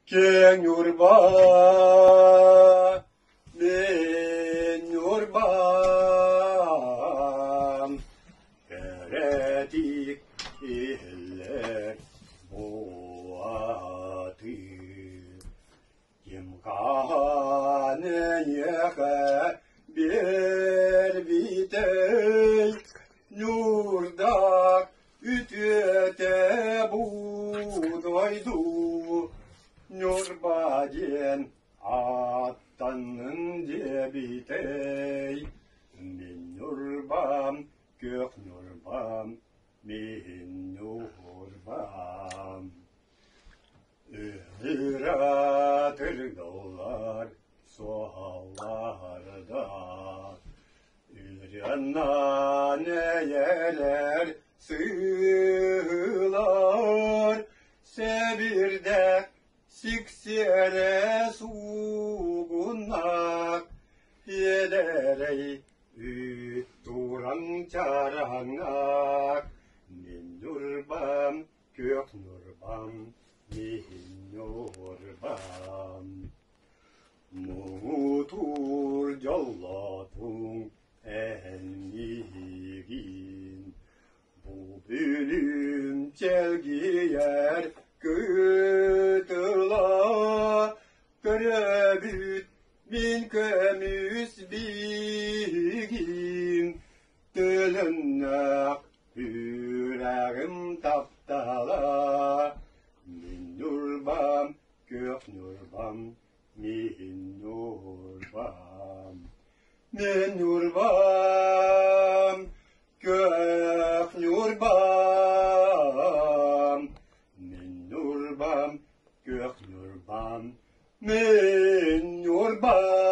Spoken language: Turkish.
Keng yurba, men yurbam, heretik iller boğatı. Kim kaneye bir bitey, nurda ütüte buğdaydu. Nurbaden attanın debitey, min nurbam, gök nurbam, min nurbam. Ihıratır dağlar soğallarda, Üryanna neyeler sığlar, Sebirde siksere suğunnak, Yederey ütturan çarannak, Min nurbam, gök nurbam, min nurbam. Mutur jallatun enligin, Bu bölüm çelgiyer gıdıla, Görebüt min kömüs bigin, Dölünnak yüreğim taptala, Min nurbam, gök nurbam, min nurbam. Min nurbam, gök nurbam, min nurbam, gök nurbam, min nurbam.